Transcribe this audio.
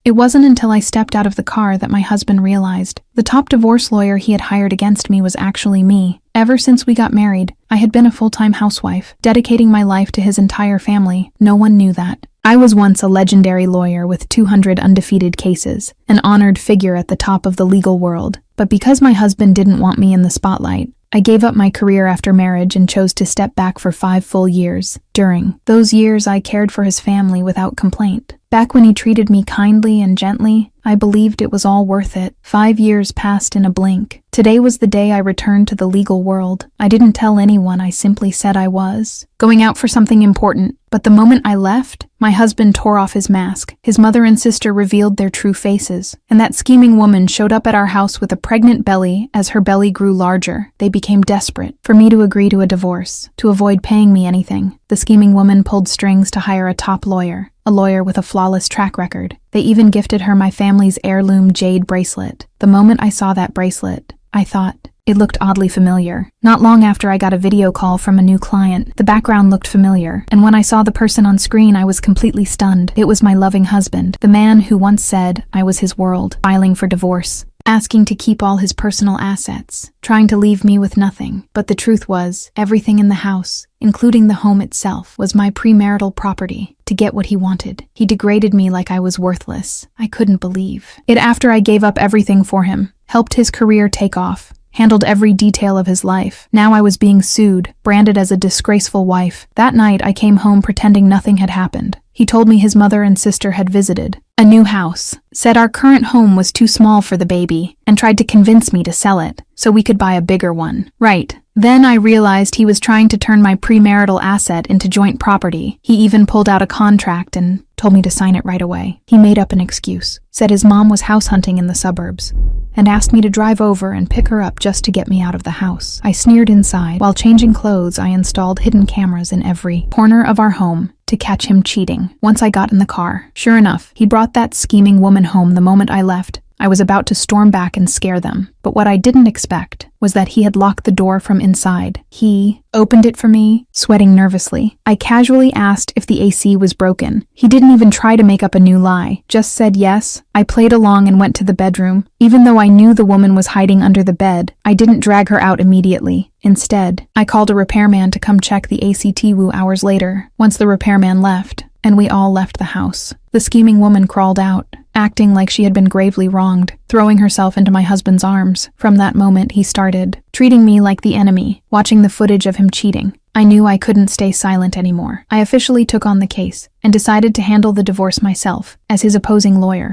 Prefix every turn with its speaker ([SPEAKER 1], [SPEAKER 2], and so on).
[SPEAKER 1] It wasn't until I stepped out of the car that my husband realized the top divorce lawyer he had hired against me was actually me. Ever since we got married, I had been a full-time housewife, dedicating my life to his entire family. No one knew that. I was once a legendary lawyer with 200 undefeated cases, an honored figure at the top of the legal world. But because my husband didn't want me in the spotlight, I gave up my career after marriage and chose to step back for 5 full years. During those years, I cared for his family without complaint. Back when he treated me kindly and gently, I believed it was all worth it. 5 years passed in a blink. Today was the day I returned to the legal world. I didn't tell anyone, I simply said I was going out for something important. But the moment I left, my husband tore off his mask. His mother and sister revealed their true faces, and that scheming woman showed up at our house with a pregnant belly. As her belly grew larger, they became desperate for me to agree to a divorce, to avoid paying me anything. The scheming woman pulled strings to hire a top lawyer, a lawyer with a flawless track record. They even gifted her my family's heirloom jade bracelet. The moment I saw that bracelet, I thought, it looked oddly familiar. Not long after I got a video call from a new client, the background looked familiar, and when I saw the person on screen, I was completely stunned. It was my loving husband, the man who once said I was his world, filing for divorce, asking to keep all his personal assets, trying to leave me with nothing. But the truth was, everything in the house, including the home itself, was my premarital property. To get what he wanted, he degraded me like I was worthless. I couldn't believe it. After I gave up everything for him, helped his career take off, handled every detail of his life. Now I was being sued, branded as a disgraceful wife. That night, I came home pretending nothing had happened. He told me his mother and sister had visited a new house, said our current home was too small for the baby, and tried to convince me to sell it so we could buy a bigger one. Right. Then I realized he was trying to turn my premarital asset into joint property. He even pulled out a contract and told me to sign it right away. He made up an excuse, said his mom was house hunting in the suburbs, and asked me to drive over and pick her up just to get me out of the house. I sneered inside. While changing clothes, I installed hidden cameras in every corner of our home to catch him cheating. Once I got in the car, sure enough, he brought that scheming woman home the moment I left. I was about to storm back and scare them, but what I didn't expect was that he had locked the door from inside. He opened it for me, sweating nervously. I casually asked if the AC was broken. He didn't even try to make up a new lie, just said yes. I played along and went to the bedroom. Even though I knew the woman was hiding under the bed, I didn't drag her out immediately. Instead, I called a repairman to come check the ACT hours later. Once the repairman left, and we all left the house, the scheming woman crawled out, acting like she had been gravely wronged, throwing herself into my husband's arms. From that moment, he started treating me like the enemy. Watching the footage of him cheating, I knew I couldn't stay silent anymore. I officially took on the case and decided to handle the divorce myself as his opposing lawyer.